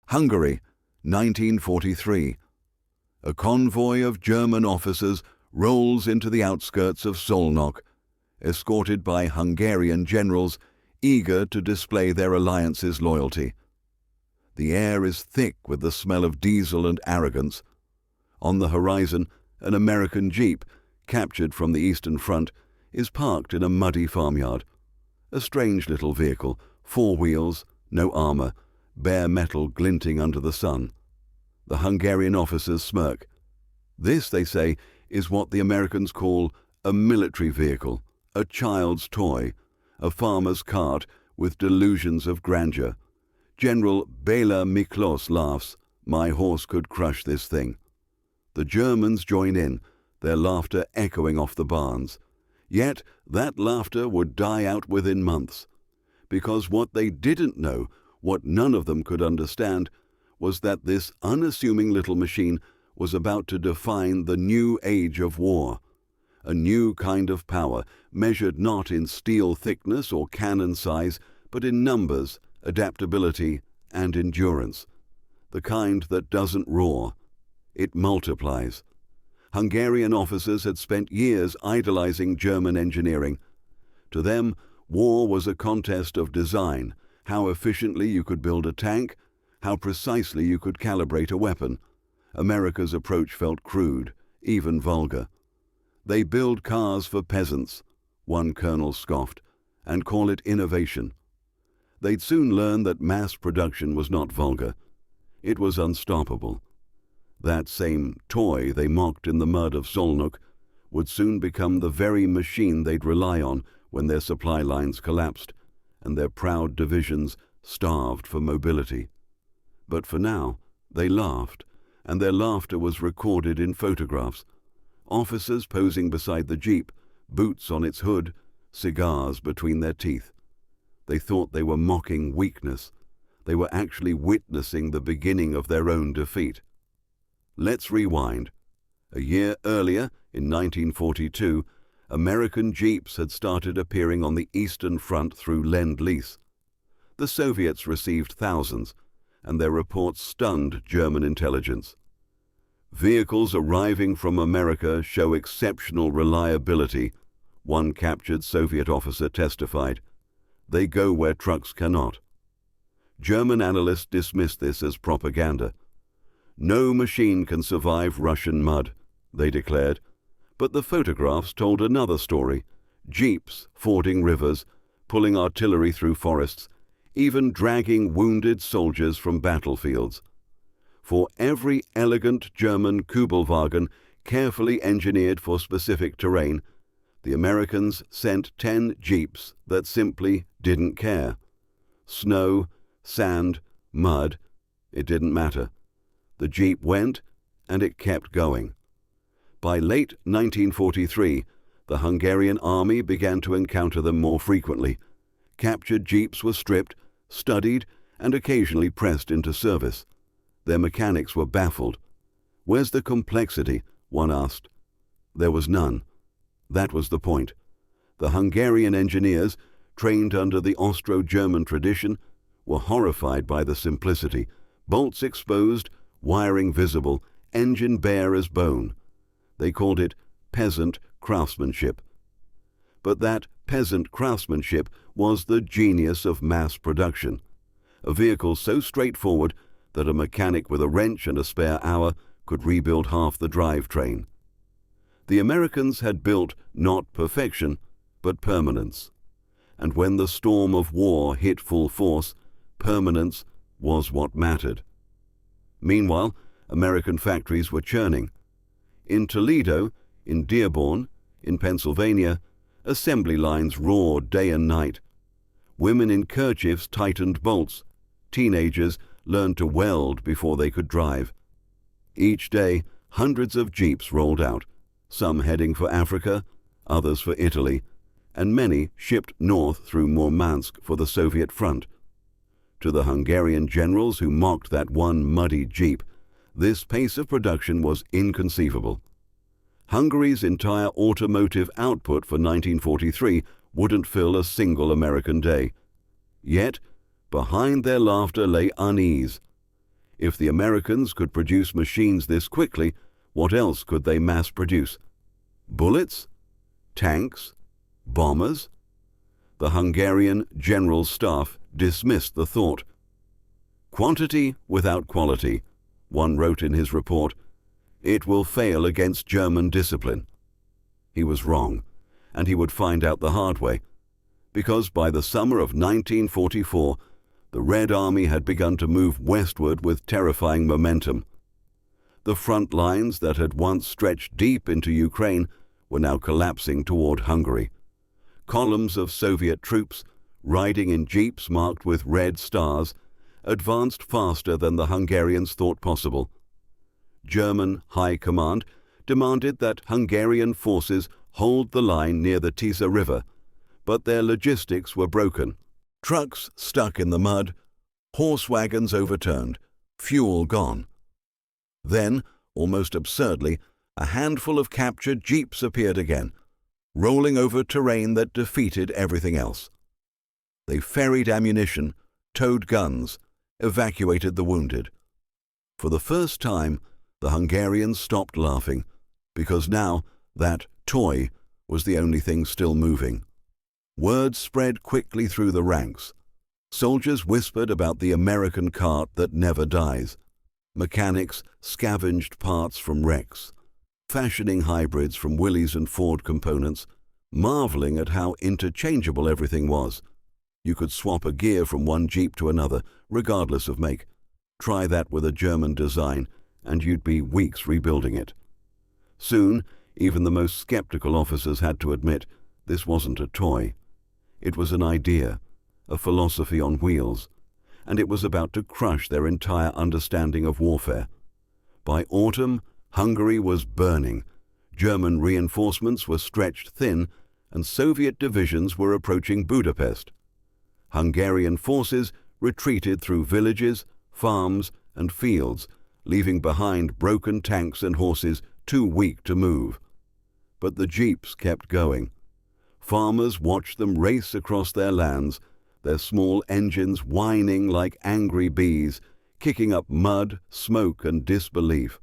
Hungary, 1943. A convoy of German officers rolls into the outskirts of Szolnok, escorted by Hungarian generals eager to display their alliance's loyalty. The air is thick with the smell of diesel and arrogance. On the horizon, an American jeep, captured from the Eastern Front, is parked in a muddy farmyard. A strange little vehicle, 4 wheels, no armor, bare metal glinting under the sun. The Hungarian officers smirk. This, they say, is what the Americans call a military vehicle, a child's toy, a farmer's cart with delusions of grandeur. General Béla Miklós laughs, "My horse could crush this thing." The Germans join in, their laughter echoing off the barns. Yet that laughter would die out within months, because what they didn't know, what none of them could understand, was that this unassuming little machine was about to define the new age of war, a new kind of power, measured not in steel thickness or cannon size, but in numbers, adaptability, and endurance, the kind that doesn't roar. It multiplies. Hungarian officers had spent years idolizing German engineering. To them, war was a contest of design, how efficiently you could build a tank, how precisely you could calibrate a weapon. America's approach felt crude, even vulgar. "They build cars for peasants," one colonel scoffed, "and call it innovation." They'd soon learn that mass production was not vulgar. It was unstoppable. That same toy they mocked in the mud of Szolnok would soon become the very machine they'd rely on when their supply lines collapsed and their proud divisions starved for mobility. But for now, they laughed, and their laughter was recorded in photographs. Officers posing beside the jeep, boots on its hood, cigars between their teeth. They thought they were mocking weakness. They were actually witnessing the beginning of their own defeat. Let's rewind. A year earlier, in 1942, American jeeps had started appearing on the Eastern Front through Lend-Lease. The Soviets received thousands, and their reports stunned German intelligence. "Vehicles arriving from America show exceptional reliability," one captured Soviet officer testified. "They go where trucks cannot." German analysts dismissed this as propaganda. "No machine can survive Russian mud," they declared. But the photographs told another story. Jeeps fording rivers, pulling artillery through forests, even dragging wounded soldiers from battlefields. For every elegant German Kübelwagen carefully engineered for specific terrain, the Americans sent 10 jeeps that simply didn't care. Snow, sand, mud, it didn't matter. The jeep went, and it kept going. By late 1943, the Hungarian army began to encounter them more frequently. Captured jeeps were stripped, studied, and occasionally pressed into service. Their mechanics were baffled. "Where's the complexity?" one asked. There was none. That was the point. The Hungarian engineers, trained under the Austro-German tradition, were horrified by the simplicity. Bolts exposed, wiring visible, engine bare as bone. They called it peasant craftsmanship. But that peasant craftsmanship was the genius of mass production. A vehicle so straightforward that a mechanic with a wrench and a spare hour could rebuild half the drivetrain. The Americans had built not perfection, but permanence. And when the storm of war hit full force, permanence was what mattered. Meanwhile, American factories were churning. In Toledo, in Dearborn, in Pennsylvania, assembly lines roared day and night. Women in kerchiefs tightened bolts. Teenagers learned to weld before they could drive. Each day, hundreds of jeeps rolled out, some heading for Africa, others for Italy, and many shipped north through Murmansk for the Soviet front. To the Hungarian generals who mocked that one muddy jeep, this pace of production was inconceivable. Hungary's entire automotive output for 1943 wouldn't fill a single American day. Yet, behind their laughter lay unease. If the Americans could produce machines this quickly, what else could they mass produce? Bullets? Tanks? Bombers? The Hungarian General Staff dismissed the thought. Quantity without quality, one wrote in his report, it will fail against German discipline. He was wrong, and he would find out the hard way, because by the summer of 1944, the Red Army had begun to move westward with terrifying momentum. The front lines that had once stretched deep into Ukraine were now collapsing toward Hungary. Columns of Soviet troops, riding in jeeps marked with red stars, advanced faster than the Hungarians thought possible. German High Command demanded that Hungarian forces hold the line near the Tisza River, but their logistics were broken. Trucks stuck in the mud, horse wagons overturned, fuel gone. Then, almost absurdly, a handful of captured jeeps appeared again, rolling over terrain that defeated everything else. They ferried ammunition, towed guns, evacuated the wounded. For the first time, the Hungarians stopped laughing, because now that toy was the only thing still moving. Word spread quickly through the ranks. Soldiers whispered about the American cart that never dies. Mechanics scavenged parts from wrecks, fashioning hybrids from Willys and Ford components, marveling at how interchangeable everything was. You could swap a gear from one Jeep to another, regardless of make. Try that with a German design, and you'd be weeks rebuilding it. Soon, even the most skeptical officers had to admit this wasn't a toy. It was an idea, a philosophy on wheels, and it was about to crush their entire understanding of warfare. By autumn, Hungary was burning. German reinforcements were stretched thin, and Soviet divisions were approaching Budapest. Hungarian forces retreated through villages, farms, and fields, leaving behind broken tanks and horses too weak to move. But the jeeps kept going. Farmers watched them race across their lands, their small engines whining like angry bees, kicking up mud, smoke, and disbelief.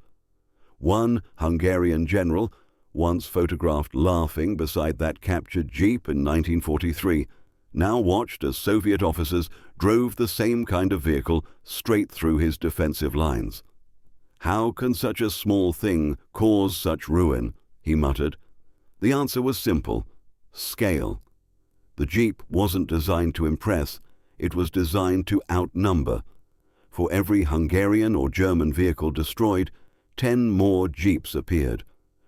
One Hungarian general, once photographed laughing beside that captured jeep in 1943, now watched as Soviet officers drove the same kind of vehicle straight through his defensive lines. "How can such a small thing cause such ruin?" he muttered. The answer was simple: scale. The jeep wasn't designed to impress, it was designed to outnumber. For every Hungarian or German vehicle destroyed, 10 more jeeps appeared.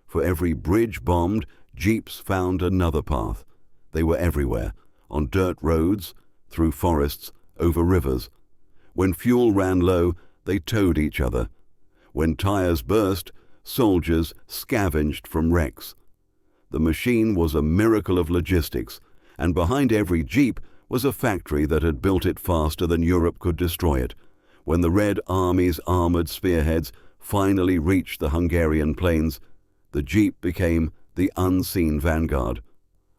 For every bridge bombed, jeeps found another path. They were everywhere, on dirt roads, through forests, over rivers. When fuel ran low, they towed each other. When tires burst, soldiers scavenged from wrecks. The machine was a miracle of logistics, and behind every jeep was a factory that had built it faster than Europe could destroy it. When the Red Army's armored spearheads finally reached the Hungarian plains, the jeep became the unseen vanguard.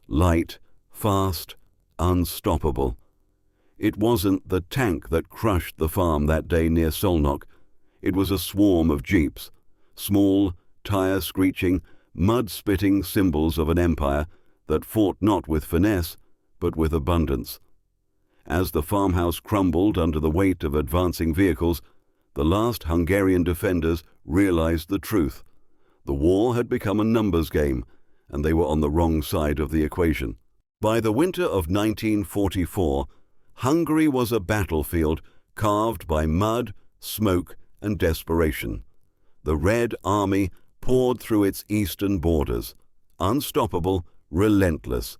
Light, fast, unstoppable. It wasn't the tank that crushed the farm that day near Szolnok. It was a swarm of jeeps, small, tire-screeching, mud-spitting symbols of an empire that fought not with finesse, but with abundance. As the farmhouse crumbled under the weight of advancing vehicles, the last Hungarian defenders realized the truth. The war had become a numbers game, and they were on the wrong side of the equation. By the winter of 1944, Hungary was a battlefield carved by mud, smoke, and desperation. The Red Army poured through its eastern borders, unstoppable, relentless.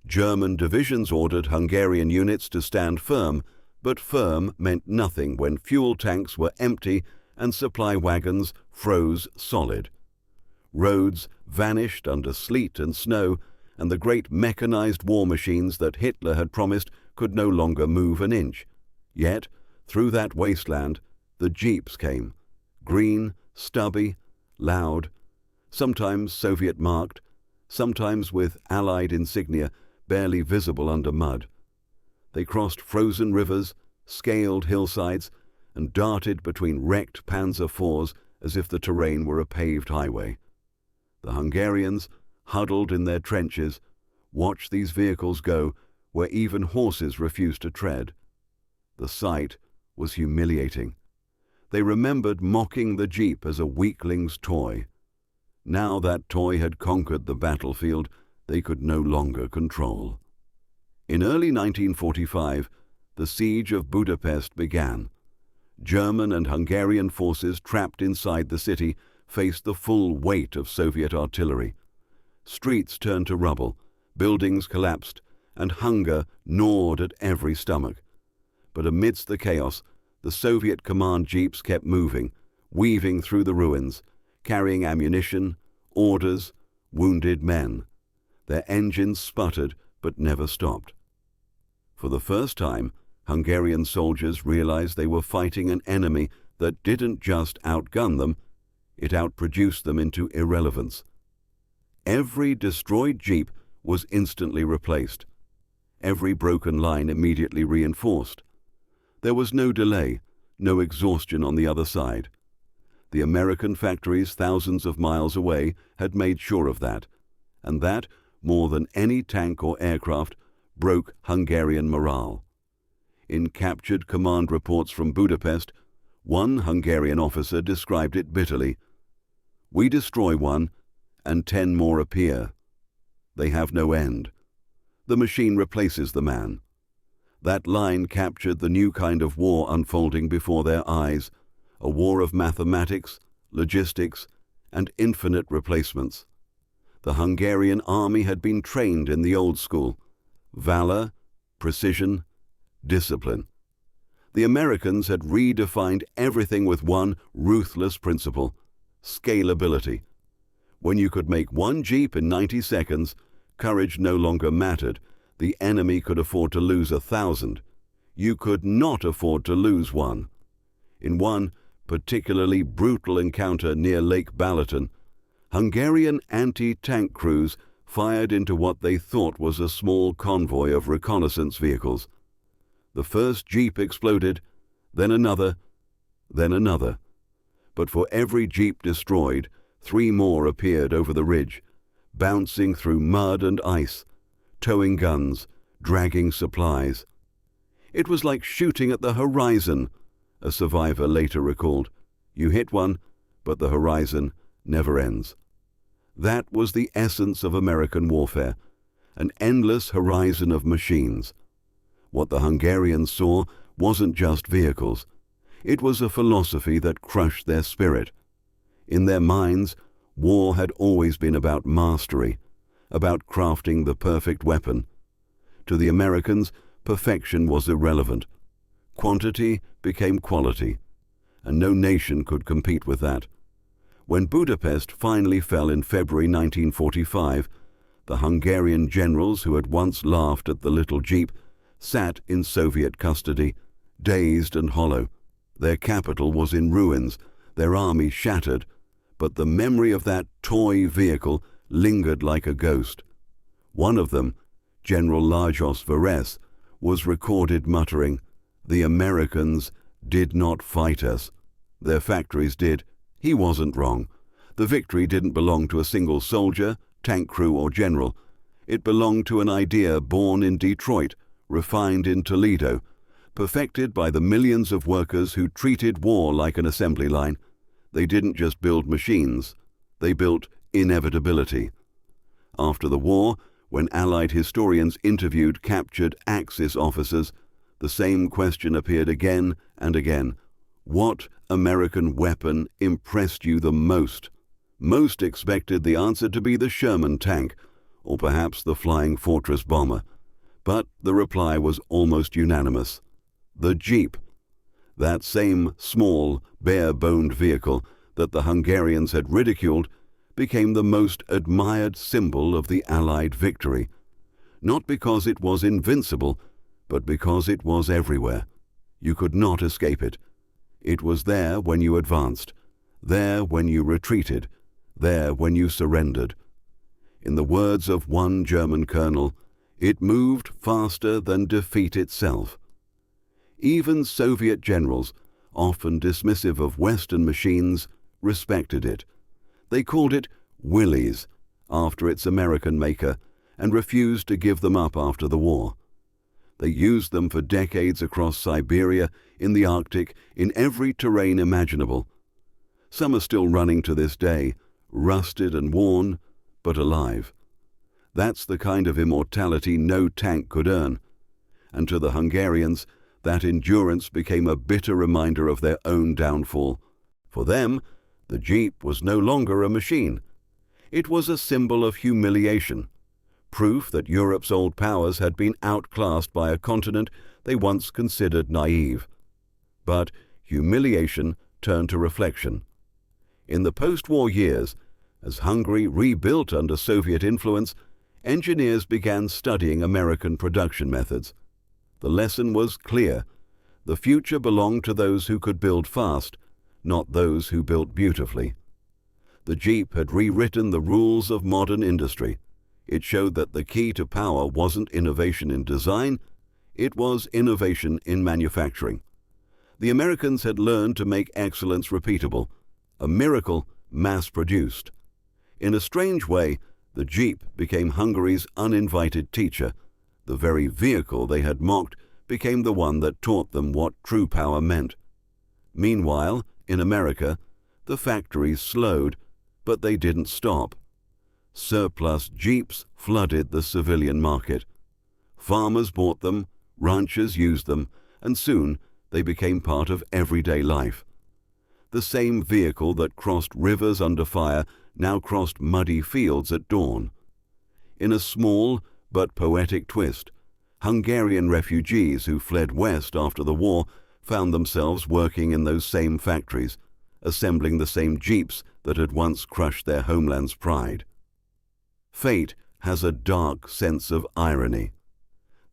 German divisions ordered Hungarian units to stand firm, but firm meant nothing when fuel tanks were empty and supply wagons froze solid. Roads vanished under sleet and snow, and the great mechanized war machines that Hitler had promised could no longer move an inch. Yet, through that wasteland, the jeeps came, green, stubby, loud, sometimes Soviet-marked, sometimes with Allied insignia barely visible under mud. They crossed frozen rivers, scaled hillsides, and darted between wrecked Panzer IVs as if the terrain were a paved highway. The Hungarians, huddled in their trenches, watched these vehicles go where even horses refused to tread. The sight was humiliating. They remembered mocking the jeep as a weakling's toy. Now that toy had conquered the battlefield they could no longer control. In early 1945, the siege of Budapest began. German and Hungarian forces trapped inside the city faced the full weight of Soviet artillery. Streets turned to rubble, buildings collapsed, and hunger gnawed at every stomach. But amidst the chaos, the Soviet command jeeps kept moving, weaving through the ruins, carrying ammunition, orders, wounded men. Their engines sputtered but never stopped. For the first time, Hungarian soldiers realized they were fighting an enemy that didn't just outgun them, it outproduced them into irrelevance. Every destroyed jeep was instantly replaced. Every broken line immediately reinforced. There was no delay, no exhaustion on the other side. The American factories thousands of miles away had made sure of that, and that, more than any tank or aircraft, broke Hungarian morale. In captured command reports from Budapest, one Hungarian officer described it bitterly. "We destroy one, and 10 more appear. They have no end. The machine replaces the man." That line captured the new kind of war unfolding before their eyes, a war of mathematics, logistics, and infinite replacements. The Hungarian army had been trained in the old school: valor, precision, discipline. The Americans had redefined everything with one ruthless principle: scalability. When you could make one jeep in 90 seconds, courage no longer mattered. The enemy could afford to lose 1,000. You could not afford to lose one. In one particularly brutal encounter near Lake Balaton, Hungarian anti-tank crews fired into what they thought was a small convoy of reconnaissance vehicles. The first jeep exploded, then another, then another. But for every jeep destroyed, 3 more appeared over the ridge, bouncing through mud and ice, towing guns, dragging supplies. "It was like shooting at the horizon," a survivor later recalled. "You hit one, but the horizon never ends." That was the essence of American warfare, an endless horizon of machines. What the Hungarians saw wasn't just vehicles. It was a philosophy that crushed their spirit. In their minds, war had always been about mastery, about crafting the perfect weapon. To the Americans, perfection was irrelevant. Quantity became quality, and no nation could compete with that. When Budapest finally fell in February 1945, the Hungarian generals who had once laughed at the little jeep sat in Soviet custody, dazed and hollow. Their capital was in ruins, their army shattered, but the memory of that toy vehicle lingered like a ghost. One of them, General Lajos Veres, was recorded muttering, "The Americans did not fight us. Their factories did. He wasn't wrong. The victory didn't belong to a single soldier, tank crew, or general. It belonged to an idea born in Detroit, refined in Toledo, perfected by the millions of workers who treated war like an assembly line. They didn't just build machines, they built inevitability." After the war, when Allied historians interviewed captured Axis officers, the same question appeared again and again. What American weapon impressed you the most? Most expected the answer to be the Sherman tank, or perhaps the Flying Fortress bomber. But the reply was almost unanimous: the Jeep. That same small, bare-boned vehicle that the Hungarians had ridiculed became the most admired symbol of the Allied victory, not because it was invincible, but because it was everywhere. You could not escape it. It was there when you advanced, there when you retreated, there when you surrendered. In the words of one German colonel, it moved faster than defeat itself. Even Soviet generals, often dismissive of Western machines, respected it. They called it Willys, after its American maker, and refused to give them up after the war. They used them for decades across Siberia, in the Arctic, in every terrain imaginable. Some are still running to this day, rusted and worn, but alive. That's the kind of immortality no tank could earn. And to the Hungarians, that endurance became a bitter reminder of their own downfall. For them, the Jeep was no longer a machine. It was a symbol of humiliation, proof that Europe's old powers had been outclassed by a continent they once considered naive. But humiliation turned to reflection. In the post-war years, as Hungary rebuilt under Soviet influence, engineers began studying American production methods. The lesson was clear. The future belonged to those who could build fast, not those who built beautifully. The Jeep had rewritten the rules of modern industry. It showed that the key to power wasn't innovation in design, it was innovation in manufacturing. The Americans had learned to make excellence repeatable, a miracle mass-produced. In a strange way, the Jeep became Hungary's uninvited teacher. The very vehicle they had mocked became the one that taught them what true power meant. Meanwhile, in America, the factories slowed, but they didn't stop. Surplus Jeeps flooded the civilian market. Farmers bought them, ranchers used them, and soon they became part of everyday life. The same vehicle that crossed rivers under fire now crossed muddy fields at dawn. In a small but poetic twist, Hungarian refugees who fled west after the war found themselves working in those same factories, assembling the same Jeeps that had once crushed their homeland's pride. Fate has a dark sense of irony.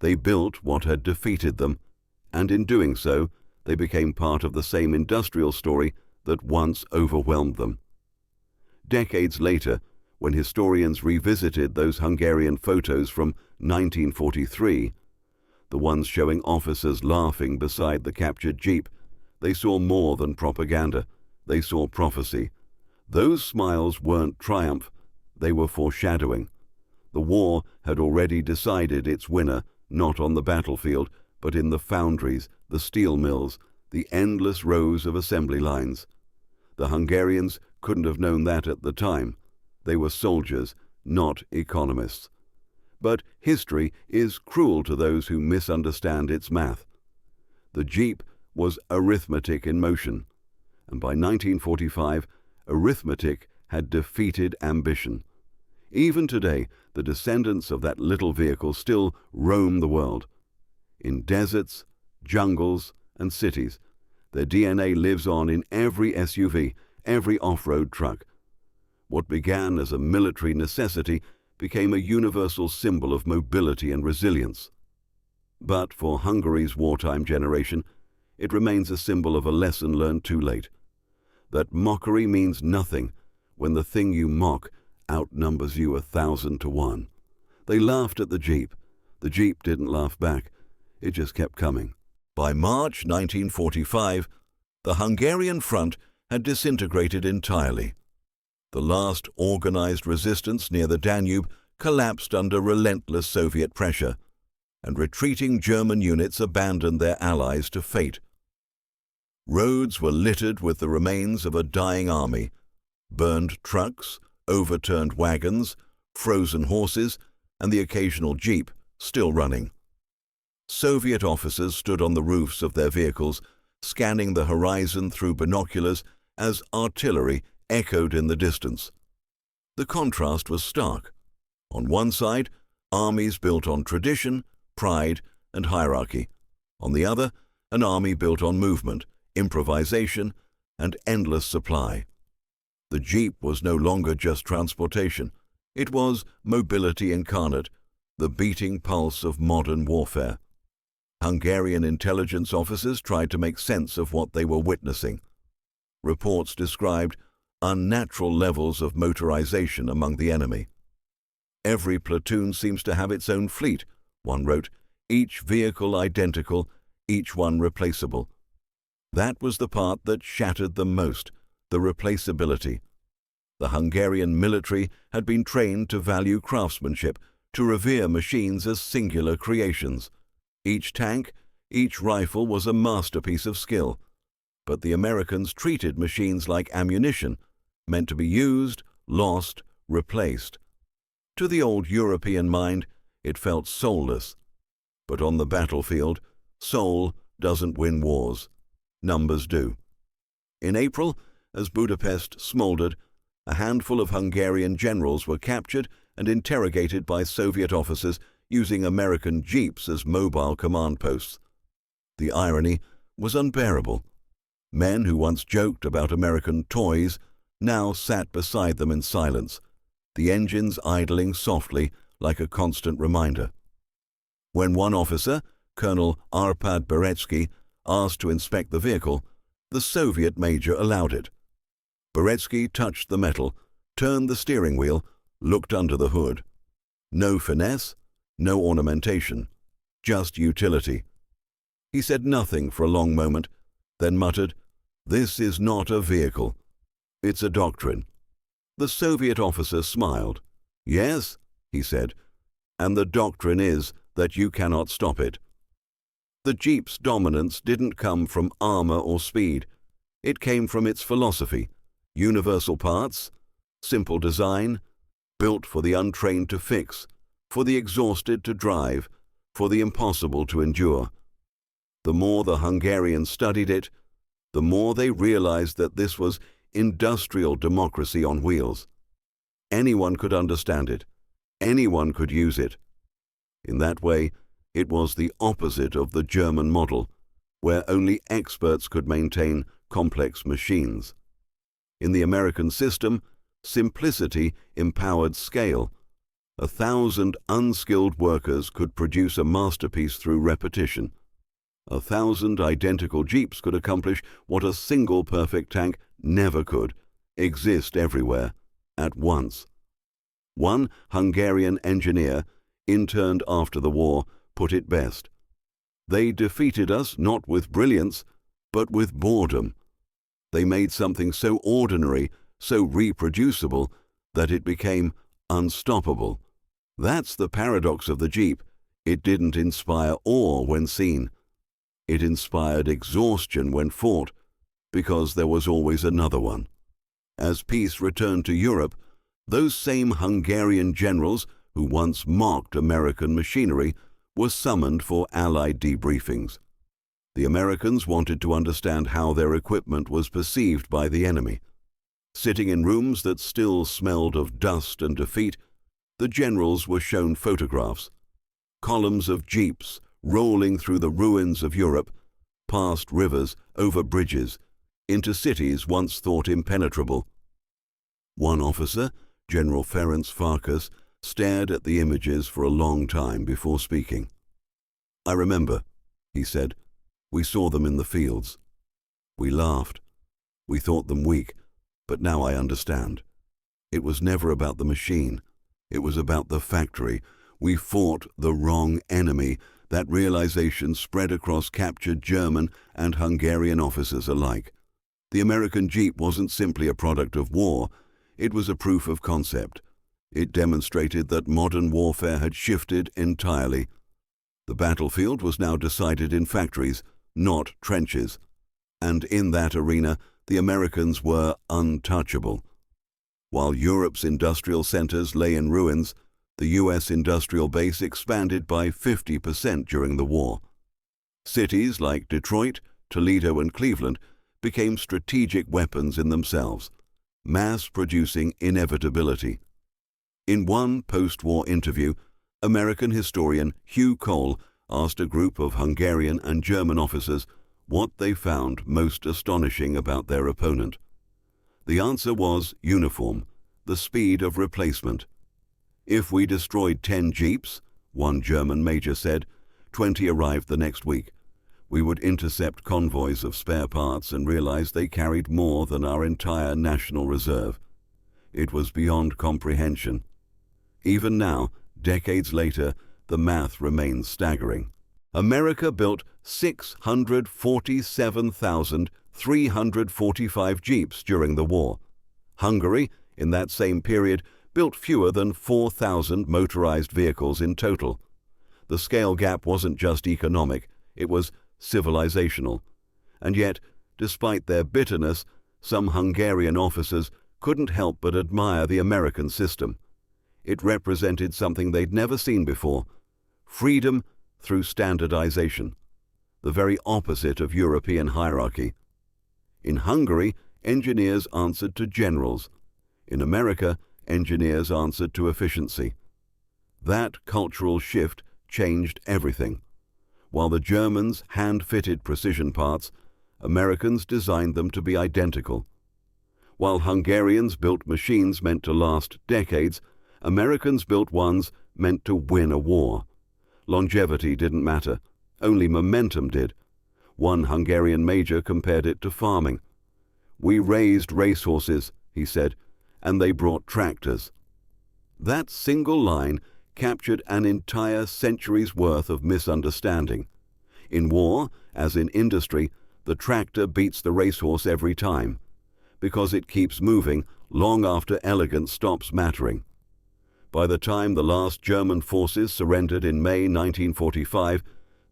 They built what had defeated them, and in doing so, they became part of the same industrial story that once overwhelmed them. Decades later, when historians revisited those Hungarian photos from 1943, the ones showing officers laughing beside the captured Jeep, they saw more than propaganda. They saw prophecy. Those smiles weren't triumph, they were foreshadowing. The war had already decided its winner, not on the battlefield, but in the foundries, the steel mills, the endless rows of assembly lines. The Hungarians couldn't have known that at the time. They were soldiers, not economists. But history is cruel to those who misunderstand its math. The Jeep was arithmetic in motion, and by 1945, arithmetic had defeated ambition. Even today, the descendants of that little vehicle still roam the world. In deserts, jungles, and cities, their DNA lives on in every SUV, every off-road truck. What began as a military necessity became a universal symbol of mobility and resilience. But for Hungary's wartime generation, it remains a symbol of a lesson learned too late. That mockery means nothing when the thing you mock outnumbers you 1,000 to 1. They laughed at the Jeep. The Jeep didn't laugh back. It just kept coming. By March 1945, the Hungarian front had disintegrated entirely. The last organized resistance near the Danube collapsed under relentless Soviet pressure, and retreating German units abandoned their allies to fate. Roads were littered with the remains of a dying army, burned trucks, overturned wagons, frozen horses, and the occasional Jeep still running. Soviet officers stood on the roofs of their vehicles, scanning the horizon through binoculars as artillery echoed in the distance. The contrast was stark. On one side, armies built on tradition, pride, and hierarchy. On the other, an army built on movement, improvisation, and endless supply. The Jeep was no longer just transportation. It was mobility incarnate, the beating pulse of modern warfare. Hungarian intelligence officers tried to make sense of what they were witnessing. Reports described unnatural levels of motorization among the enemy. "Every platoon seems to have its own fleet," one wrote, "each vehicle identical, each one replaceable." That was the part that shattered them most, the replaceability. The Hungarian military had been trained to value craftsmanship, to revere machines as singular creations. Each tank, each rifle was a masterpiece of skill. But the Americans treated machines like ammunition, meant to be used, lost, replaced. To the old European mind, it felt soulless. But on the battlefield, soul doesn't win wars. Numbers do. In April, as Budapest smoldered, a handful of Hungarian generals were captured and interrogated by Soviet officers using American jeeps as mobile command posts. The irony was unbearable. Men who once joked about American toys now sat beside them in silence, the engines idling softly like a constant reminder. When one officer, Colonel Arpad Beretsky, asked to inspect the vehicle, the Soviet major allowed it. Beretsky touched the metal, turned the steering wheel, looked under the hood. No finesse, no ornamentation, just utility. He said nothing for a long moment, then muttered, "This is not a vehicle. It's a doctrine." The Soviet officer smiled. "Yes," he said, "and the doctrine is that you cannot stop it." The Jeep's dominance didn't come from armor or speed. It came from its philosophy: universal parts, simple design, built for the untrained to fix, for the exhausted to drive, for the impossible to endure. The more the Hungarians studied it, the more they realized that this was industrial democracy on wheels. Anyone could understand it. Anyone could use it. In that way, it was the opposite of the German model, where only experts could maintain complex machines. In the American system, simplicity empowered scale. 1,000 unskilled workers could produce a masterpiece through repetition. 1,000 identical jeeps could accomplish what a single perfect tank never could: exist everywhere, at once. One Hungarian engineer, interned after the war, put it best. They defeated us not with brilliance, but with boredom. They made something so ordinary, so reproducible, that it became unstoppable. That's the paradox of the Jeep. It didn't inspire awe when seen. It inspired exhaustion when fought, because there was always another one. As peace returned to Europe, those same Hungarian generals who once mocked American machinery were summoned for Allied debriefings. The Americans wanted to understand how their equipment was perceived by the enemy. Sitting in rooms that still smelled of dust and defeat, the generals were shown photographs. Columns of jeeps rolling through the ruins of Europe, past rivers, over bridges, into cities once thought impenetrable. One officer, General Ferenc Farkas, stared at the images for a long time before speaking. "I remember," he said. "We saw them in the fields. We laughed. We thought them weak, but now I understand. It was never about the machine. It was about the factory. We fought the wrong enemy." That realization spread across captured German and Hungarian officers alike. The American Jeep wasn't simply a product of war. It was a proof of concept. It demonstrated that modern warfare had shifted entirely. The battlefield was now decided in factories, not trenches. And in that arena, the Americans were untouchable. While Europe's industrial centers lay in ruins, the U.S. industrial base expanded by 50% during the war. Cities like Detroit, Toledo, and Cleveland became strategic weapons in themselves, mass-producing inevitability. In one post-war interview, American historian Hugh Cole asked a group of Hungarian and German officers what they found most astonishing about their opponent. The answer was uniform: the speed of replacement. "If we destroyed 10 jeeps," one German major said, 20 arrived the next week. "We would intercept convoys of spare parts and realize they carried more than our entire national reserve." It was beyond comprehension. Even now, decades later, the math remains staggering. America built 647,345 Jeeps during the war. Hungary, in that same period, built fewer than 4,000 motorized vehicles in total. The scale gap wasn't just economic, it was civilizational. And yet, despite their bitterness, some Hungarian officers couldn't help but admire the American system. It represented something they'd never seen before: freedom through standardization, the very opposite of European hierarchy. In Hungary, engineers answered to generals. In America, engineers answered to efficiency. That cultural shift changed everything. While the Germans hand-fitted precision parts, Americans designed them to be identical. While Hungarians built machines meant to last decades, Americans built ones meant to win a war. Longevity didn't matter, only momentum did. One Hungarian major compared it to farming. "We raised racehorses," he said, "and they brought tractors." That single line captured an entire century's worth of misunderstanding. In war, as in industry, the tractor beats the racehorse every time, because it keeps moving long after elegance stops mattering. By the time the last German forces surrendered in May 1945,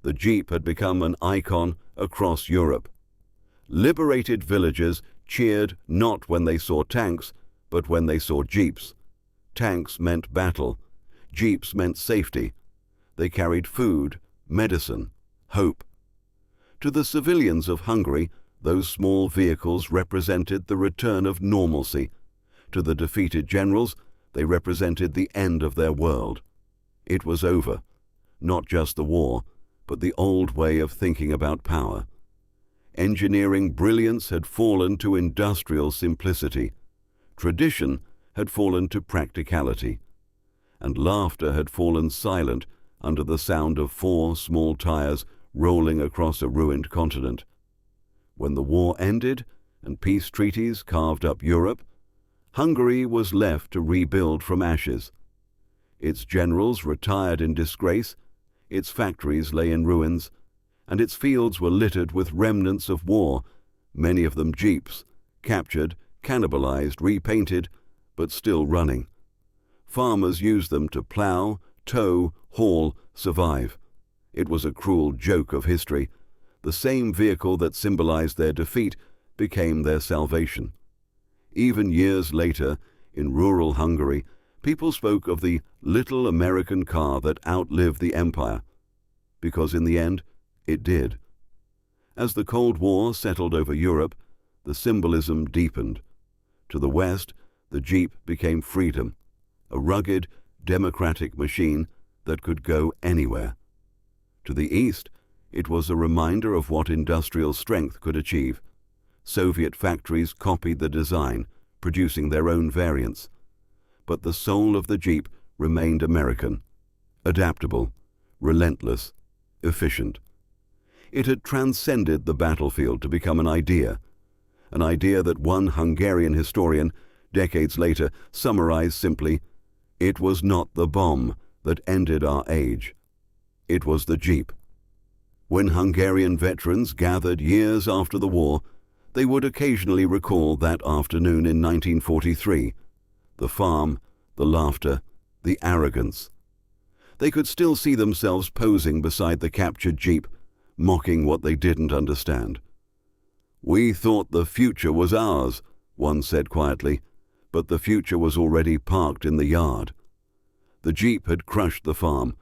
the Jeep had become an icon across Europe. Liberated villagers cheered not when they saw tanks, but when they saw Jeeps. Tanks meant battle. Jeeps meant safety. They carried food, medicine, hope. To the civilians of Hungary, those small vehicles represented the return of normalcy. To the defeated generals, they represented the end of their world. It was over. Not just the war, but the old way of thinking about power. Engineering brilliance had fallen to industrial simplicity. Tradition had fallen to practicality. And laughter had fallen silent under the sound of 4 small tires rolling across a ruined continent. When the war ended and peace treaties carved up Europe, Hungary was left to rebuild from ashes. Its generals retired in disgrace, its factories lay in ruins, and its fields were littered with remnants of war, many of them Jeeps, captured, cannibalized, repainted, but still running. Farmers used them to plow, tow, haul, survive. It was a cruel joke of history. The same vehicle that symbolized their defeat became their salvation. Even years later, in rural Hungary, people spoke of the little American car that outlived the empire, because in the end, it did. As the Cold War settled over Europe, the symbolism deepened. To the West, the Jeep became freedom, a rugged, democratic machine that could go anywhere. To the East, it was a reminder of what industrial strength could achieve. Soviet factories copied the design, producing their own variants. But the soul of the Jeep remained American, adaptable, relentless, efficient. It had transcended the battlefield to become an idea that one Hungarian historian, decades later, summarized simply: "It was not the bomb that ended our age. It was the Jeep." When Hungarian veterans gathered years after the war, they would occasionally recall that afternoon in 1943, the farm, the laughter, the arrogance. They could still see themselves posing beside the captured Jeep, mocking what they didn't understand. "We thought the future was ours," one said quietly, but the future was already parked in the yard. The Jeep had crushed the farm,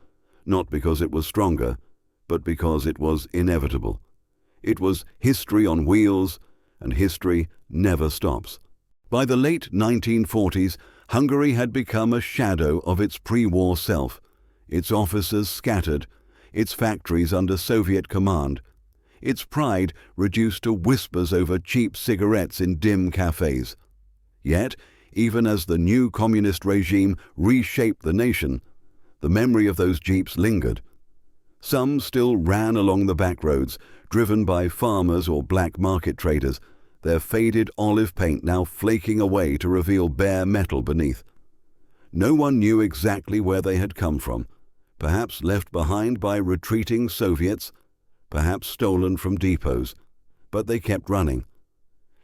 not because it was stronger, but because it was inevitable. It was history on wheels, and history never stops. By the late 1940s, Hungary had become a shadow of its pre-war self, its officers scattered, its factories under Soviet command, its pride reduced to whispers over cheap cigarettes in dim cafes. Yet, even as the new communist regime reshaped the nation, the memory of those Jeeps lingered. Some still ran along the back roads, driven by farmers or black market traders, their faded olive paint now flaking away to reveal bare metal beneath. No one knew exactly where they had come from, perhaps left behind by retreating Soviets, perhaps stolen from depots, but they kept running.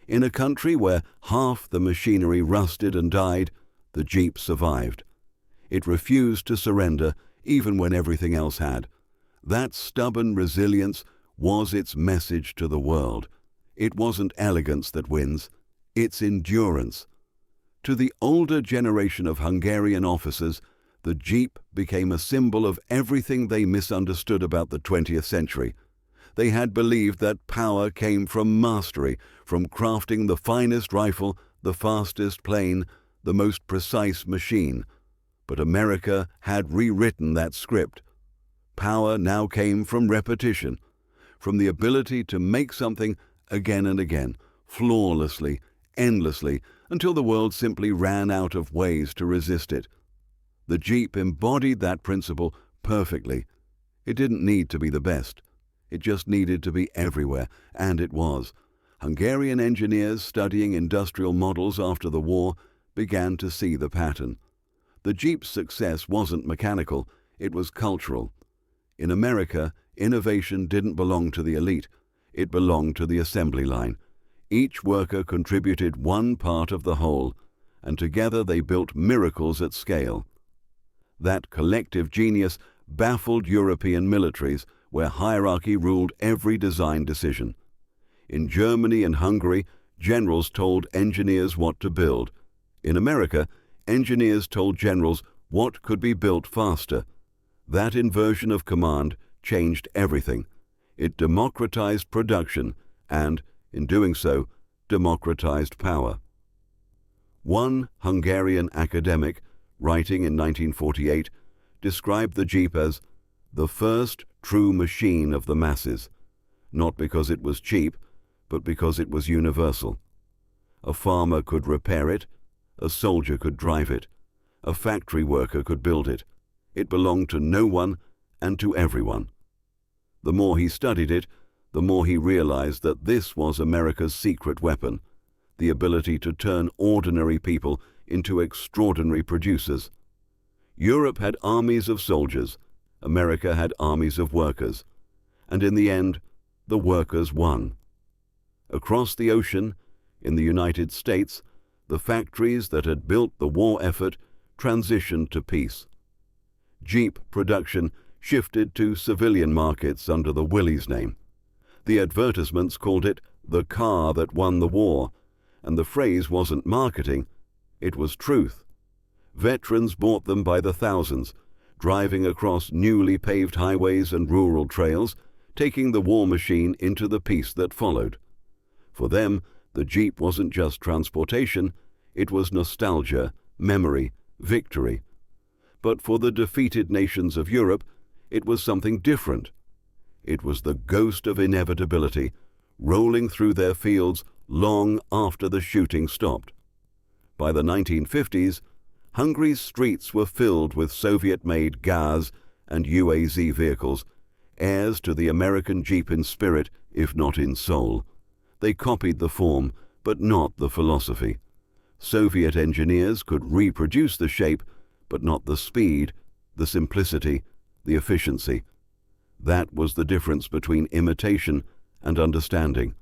In a country where half the machinery rusted and died, the Jeep survived. It refused to surrender even when everything else had. That stubborn resilience was its message to the world. It wasn't elegance that wins, it's endurance. To the older generation of Hungarian officers, the Jeep became a symbol of everything they misunderstood about the 20th century. They had believed that power came from mastery, from crafting the finest rifle, the fastest plane, the most precise machine. But America had rewritten that script. Power now came from repetition, from the ability to make something again and again, flawlessly, endlessly, until the world simply ran out of ways to resist it. The Jeep embodied that principle perfectly. It didn't need to be the best. It just needed to be everywhere, and it was. Hungarian engineers studying industrial models after the war began to see the pattern. The Jeep's success wasn't mechanical, it was cultural. In America, innovation didn't belong to the elite, it belonged to the assembly line. Each worker contributed one part of the whole, and together they built miracles at scale. That collective genius baffled European militaries, where hierarchy ruled every design decision. In Germany and Hungary, generals told engineers what to build. In America, engineers told generals what could be built faster. That inversion of command changed everything. It democratized production and, in doing so, democratized power. One Hungarian academic, writing in 1948, described the Jeep as the first true machine of the masses, not because it was cheap, but because it was universal. A farmer could repair it, a soldier could drive it, a factory worker could build it. It belonged to no one and to everyone. The more he studied it, the more he realized that this was America's secret weapon, the ability to turn ordinary people into extraordinary producers. Europe had armies of soldiers, America had armies of workers, and in the end, the workers won. Across the ocean, in the United States, the factories that had built the war effort transitioned to peace. Jeep production shifted to civilian markets under the Willys name. The advertisements called it the car that won the war, and the phrase wasn't marketing, it was truth. Veterans bought them by the thousands, driving across newly paved highways and rural trails, taking the war machine into the peace that followed. For them, the Jeep wasn't just transportation, it was nostalgia, memory, victory. But for the defeated nations of Europe, it was something different. It was the ghost of inevitability, rolling through their fields long after the shooting stopped. By the 1950s, Hungary's streets were filled with Soviet-made Gaz and UAZ vehicles, heirs to the American Jeep in spirit, if not in soul. They copied the form, but not the philosophy. Soviet engineers could reproduce the shape, but not the speed, the simplicity, the efficiency. That was the difference between imitation and understanding.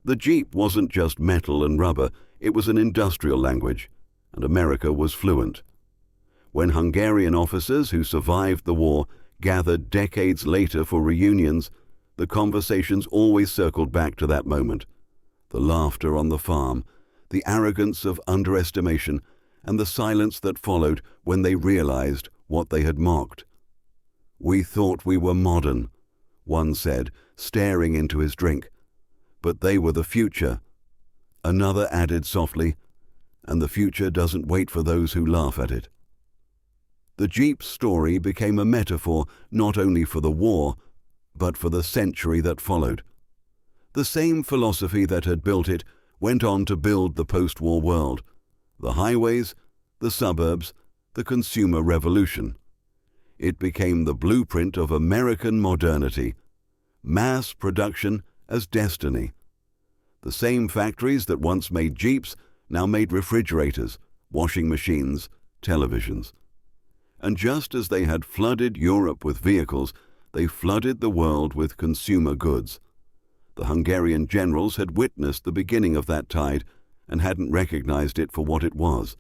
The Jeep wasn't just metal and rubber, it was an industrial language, and America was fluent. When Hungarian officers who survived the war gathered decades later for reunions, the conversations always circled back to that moment. The laughter on the farm, the arrogance of underestimation, and the silence that followed when they realized what they had mocked. "We thought we were modern," one said, staring into his drink. "But they were the future." Another added softly, "And the future doesn't wait for those who laugh at it." The Jeep story became a metaphor not only for the war, but for the century that followed. The same philosophy that had built it went on to build the post-war world. The highways, the suburbs, the consumer revolution. It became the blueprint of American modernity. Mass production as destiny. The same factories that once made Jeeps now made refrigerators, washing machines, televisions. And just as they had flooded Europe with vehicles, they flooded the world with consumer goods. The Hungarian generals had witnessed the beginning of that tide and hadn't recognized it for what it was,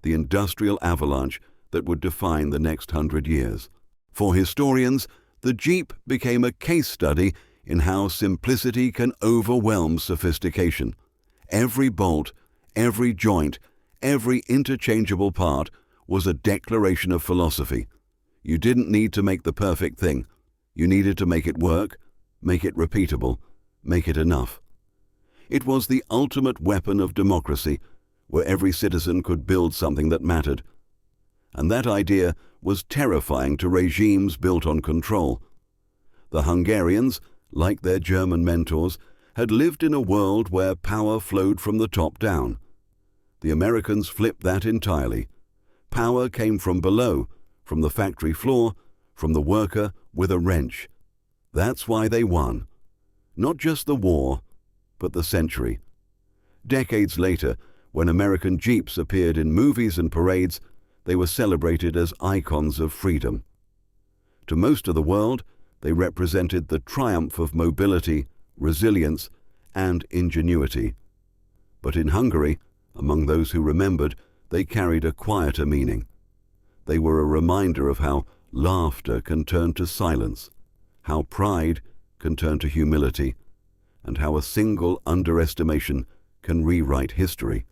the industrial avalanche that would define the next 100 years. For historians, the Jeep became a case study in how simplicity can overwhelm sophistication. Every bolt, every joint, every interchangeable part was a declaration of philosophy. You didn't need to make the perfect thing. You needed to make it work, make it repeatable, make it enough. It was the ultimate weapon of democracy, where every citizen could build something that mattered. And that idea was terrifying to regimes built on control. The Hungarians, like their German mentors, had lived in a world where power flowed from the top down. The Americans flipped that entirely. Power came from below, from the factory floor, from the worker with a wrench. That's why they won. Not just the war, but the century. Decades later, when American Jeeps appeared in movies and parades, they were celebrated as icons of freedom. To most of the world, they represented the triumph of mobility, resilience, and ingenuity. But in Hungary, among those who remembered, they carried a quieter meaning. They were a reminder of how laughter can turn to silence, how pride can turn to humility, and how a single underestimation can rewrite history.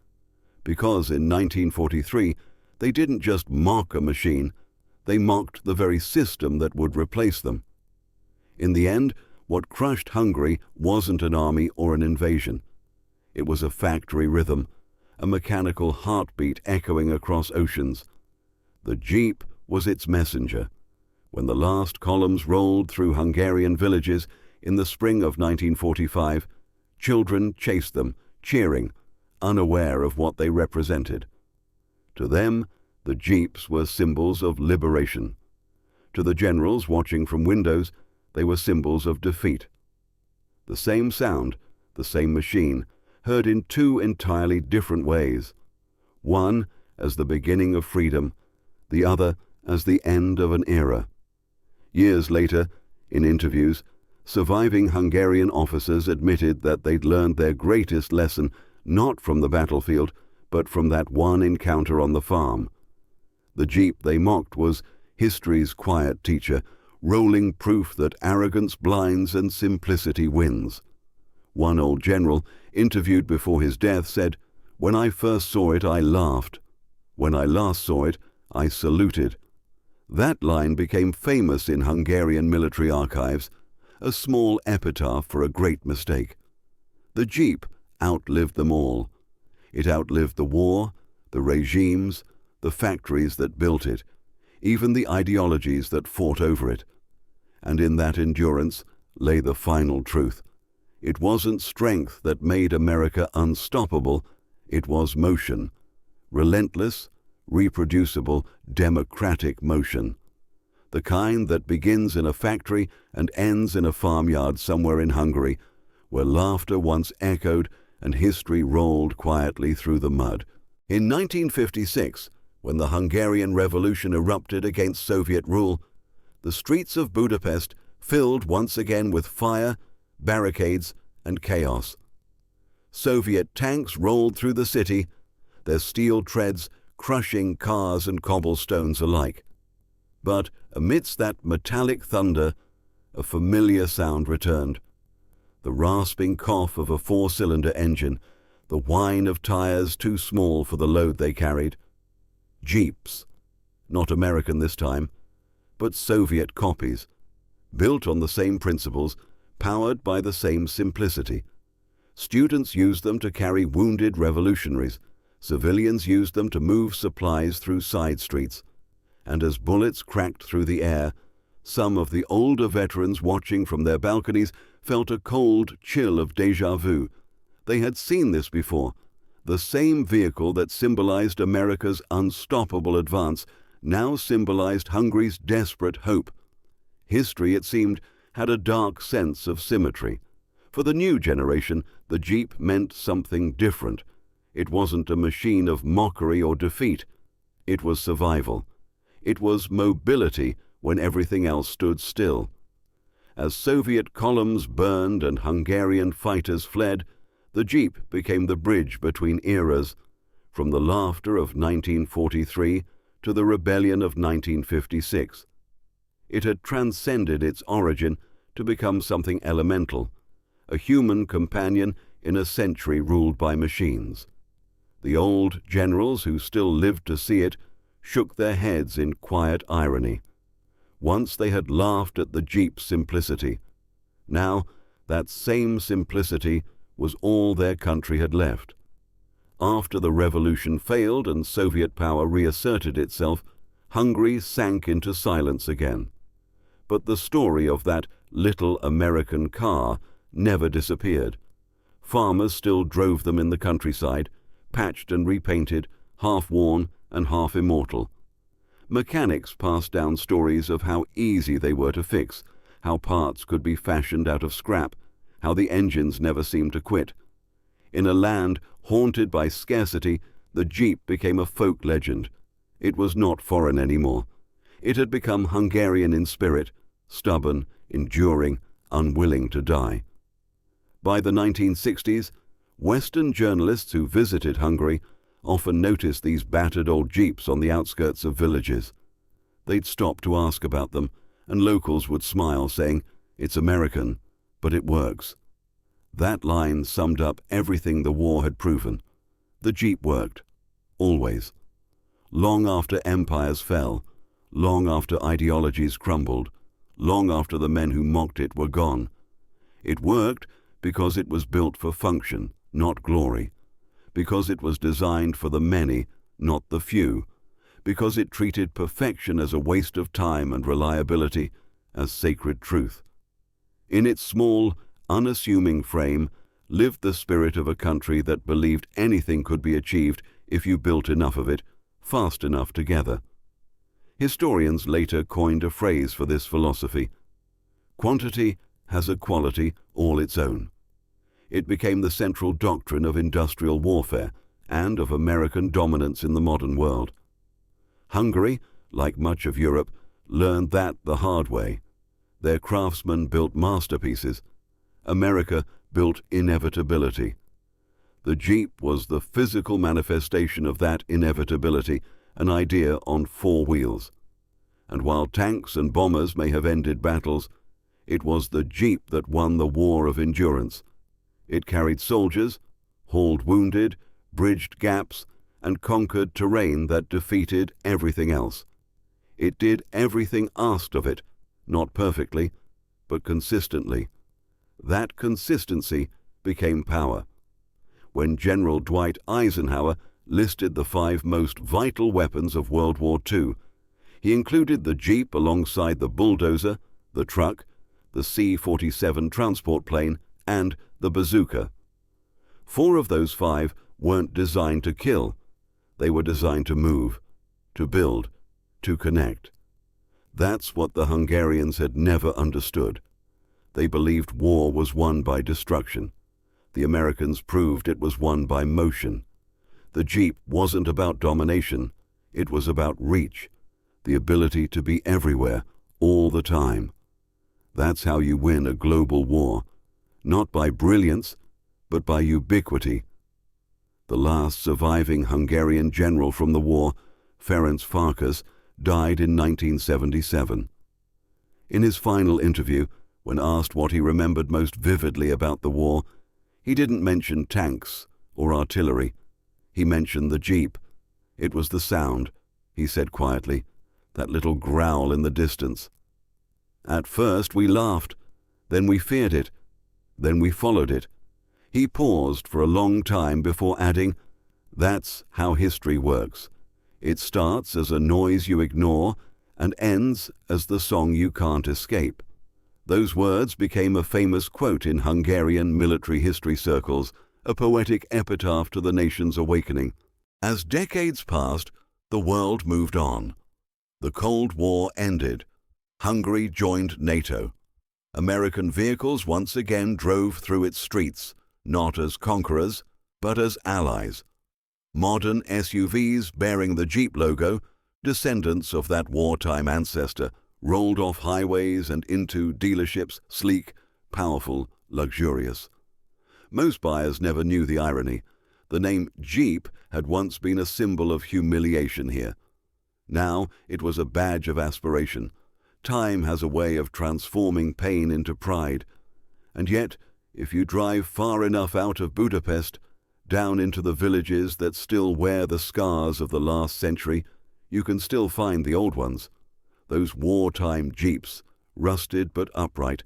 Because in 1943, they didn't just mock a machine, they mocked the very system that would replace them. In the end, what crushed Hungary wasn't an army or an invasion. It was a factory rhythm, a mechanical heartbeat echoing across oceans. The Jeep was its messenger. When the last columns rolled through Hungarian villages in the spring of 1945, children chased them, cheering, unaware of what they represented. To them, the Jeeps were symbols of liberation. To the generals watching from windows, they were symbols of defeat. The same sound, the same machine, heard in two entirely different ways. One as the beginning of freedom, the other as the end of an era. Years later, in interviews, surviving Hungarian officers admitted that they'd learned their greatest lesson not from the battlefield, but from that one encounter on the farm. The Jeep they mocked was history's quiet teacher, rolling proof that arrogance blinds and simplicity wins. One old general, interviewed before his death, said, "When I first saw it, I laughed. When I last saw it, I saluted." That line became famous in Hungarian military archives, a small epitaph for a great mistake. The Jeep outlived them all. It outlived the war, the regimes, the factories that built it, even the ideologies that fought over it. And in that endurance lay the final truth. It wasn't strength that made America unstoppable, it was motion. Relentless, reproducible, democratic motion. The kind that begins in a factory and ends in a farmyard somewhere in Hungary, where laughter once echoed and history rolled quietly through the mud. In 1956, when the Hungarian Revolution erupted against Soviet rule, the streets of Budapest filled once again with fire, barricades, and chaos. Soviet tanks rolled through the city, their steel treads crushing cars and cobblestones alike. But amidst that metallic thunder, a familiar sound returned. The rasping cough of a four-cylinder engine, the whine of tires too small for the load they carried. Jeeps, not American this time, but Soviet copies, built on the same principles, powered by the same simplicity. Students used them to carry wounded revolutionaries. Civilians used them to move supplies through side streets. And as bullets cracked through the air, some of the older veterans watching from their balconies felt a cold chill of déjà vu. They had seen this before. The same vehicle that symbolized America's unstoppable advance now symbolized Hungary's desperate hope. History, it seemed, had a dark sense of symmetry. For the new generation, the Jeep meant something different. It wasn't a machine of mockery or defeat. It was survival. It was mobility when everything else stood still. As Soviet columns burned and Hungarian fighters fled, the Jeep became the bridge between eras, from the laughter of 1943 to the rebellion of 1956. It had transcended its origin to become something elemental, a human companion in a century ruled by machines. The old generals who still lived to see it shook their heads in quiet irony. Once they had laughed at the Jeep's simplicity. Now that same simplicity was all their country had left. After the revolution failed and Soviet power reasserted itself, Hungary sank into silence again. But the story of that little American car never disappeared. Farmers still drove them in the countryside, patched and repainted, half worn and half immortal. Mechanics passed down stories of how easy they were to fix, how parts could be fashioned out of scrap, how the engines never seemed to quit. In a land haunted by scarcity, the Jeep became a folk legend. It was not foreign anymore. It had become Hungarian in spirit, stubborn, enduring, unwilling to die. By the 1960s, Western journalists who visited Hungary often noticed these battered old Jeeps on the outskirts of villages. They'd stop to ask about them, and locals would smile, saying, "It's American, but it works." That line summed up everything the war had proven. The Jeep worked, always. Long after empires fell, long after ideologies crumbled, long after the men who mocked it were gone. It worked because it was built for function, not glory. Because it was designed for the many, not the few, because it treated perfection as a waste of time and reliability as sacred truth. In its small, unassuming frame lived the spirit of a country that believed anything could be achieved if you built enough of it, fast enough together. Historians later coined a phrase for this philosophy. Quantity has a quality all its own. It became the central doctrine of industrial warfare and of American dominance in the modern world. Hungary, like much of Europe, learned that the hard way. Their craftsmen built masterpieces. America built inevitability. The Jeep was the physical manifestation of that inevitability, an idea on four wheels. And while tanks and bombers may have ended battles, it was the Jeep that won the war of endurance. It carried soldiers, hauled wounded, bridged gaps, and conquered terrain that defeated everything else. It did everything asked of it, not perfectly, but consistently. That consistency became power. When General Dwight Eisenhower listed the 5 most vital weapons of World War II, he included the Jeep alongside the bulldozer, the truck, the C-47 transport plane, and the bazooka. 4 of those 5 weren't designed to kill. They were designed to move, to build, to connect. That's what the Hungarians had never understood. They believed war was won by destruction. The Americans proved it was won by motion. The Jeep wasn't about domination. It was about reach, the ability to be everywhere, all the time. That's how you win a global war. Not by brilliance, but by ubiquity. The last surviving Hungarian general from the war, Ferenc Farkas, died in 1977. In his final interview, when asked what he remembered most vividly about the war, he didn't mention tanks or artillery. He mentioned the Jeep. It was the sound, he said quietly, that little growl in the distance. At first we laughed, then we feared it, then we followed it. He paused for a long time before adding, "That's how history works. It starts as a noise you ignore and ends as the song you can't escape." Those words became a famous quote in Hungarian military history circles, a poetic epitaph to the nation's awakening. As decades passed, the world moved on. The Cold War ended. Hungary joined NATO. American vehicles once again drove through its streets, not as conquerors, but as allies. Modern SUVs bearing the Jeep logo Descendants of that wartime ancestor rolled off highways and into dealerships, sleek, powerful, luxurious. Most buyers never knew the irony. The name Jeep had once been a symbol of humiliation here. Now it was a badge of aspiration. Time has a way of transforming pain into pride. And yet, if you drive far enough out of Budapest, down into the villages that still wear the scars of the last century, you can still find the old ones. Those wartime Jeeps, rusted but upright,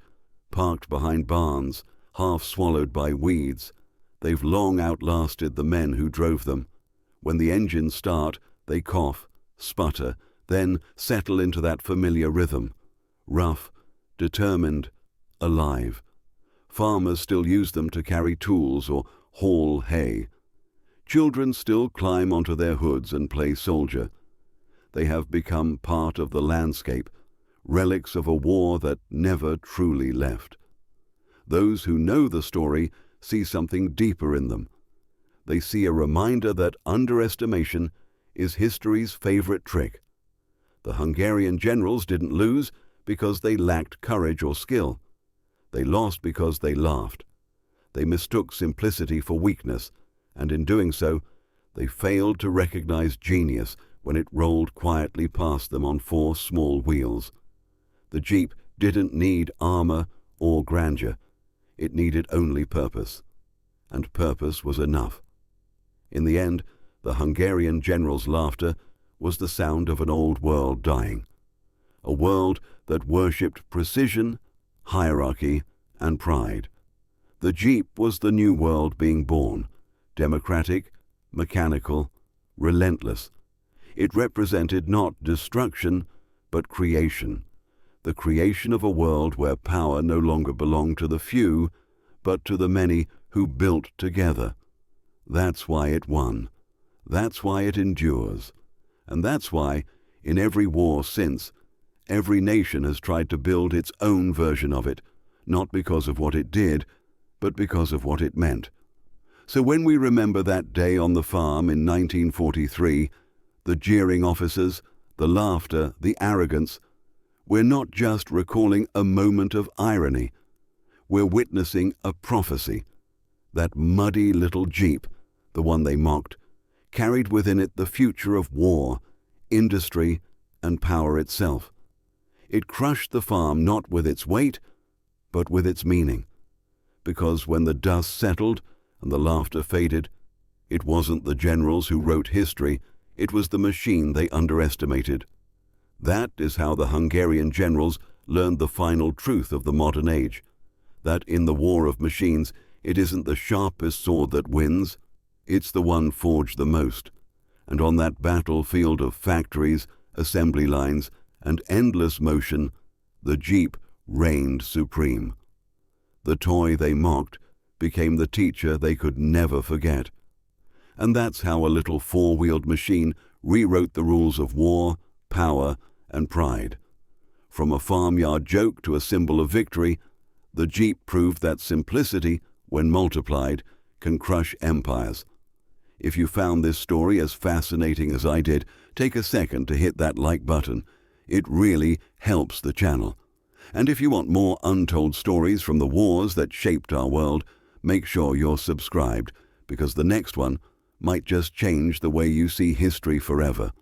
parked behind barns, half swallowed by weeds. They've long outlasted the men who drove them. When the engines start, they cough, sputter, then settle into that familiar rhythm. Rough, determined, alive. Farmers still use them to carry tools or haul hay. Children still climb onto their hoods and play soldier. They have become part of the landscape, relics of a war that never truly left. Those who know the story see something deeper in them. They see a reminder that underestimation is history's favorite trick. The Hungarian generals didn't lose because they lacked courage or skill. They lost because they laughed. They mistook simplicity for weakness, and in doing so, they failed to recognize genius when it rolled quietly past them on 4 small wheels. The Jeep didn't need armor or grandeur. It needed only purpose, and purpose was enough. In the end, the Hungarian general's laughter was the sound of an old world dying, a world that worshipped precision, hierarchy, and pride. The Jeep was the new world being born, democratic, mechanical, relentless. It represented not destruction, but creation, the creation of a world where power no longer belonged to the few, but to the many who built together. That's why it won. That's why it endures. And that's why, in every war since, every nation has tried to build its own version of it, not because of what it did, but because of what it meant. So when we remember that day on the farm in 1943, the jeering officers, the laughter, the arrogance, we're not just recalling a moment of irony. We're witnessing a prophecy. That muddy little Jeep, the one they mocked, carried within it the future of war, industry, and power itself. It crushed the farm not with its weight, but with its meaning. Because when the dust settled and the laughter faded, it wasn't the generals who wrote history, it was the machine they underestimated. That is how the Hungarian generals learned the final truth of the modern age, that in the war of machines, it isn't the sharpest sword that wins, it's the one forged the most. And on that battlefield of factories, assembly lines, and endless motion, the Jeep reigned supreme. The toy they mocked became the teacher they could never forget. And that's how a little 4-wheeled machine rewrote the rules of war, power, and pride. From a farmyard joke to a symbol of victory, the Jeep proved that simplicity, when multiplied, can crush empires. If you found this story as fascinating as I did, take a second to hit that like button. It really helps the channel. And if you want more untold stories from the wars that shaped our world, make sure you're subscribed, because the next one might just change the way you see history forever.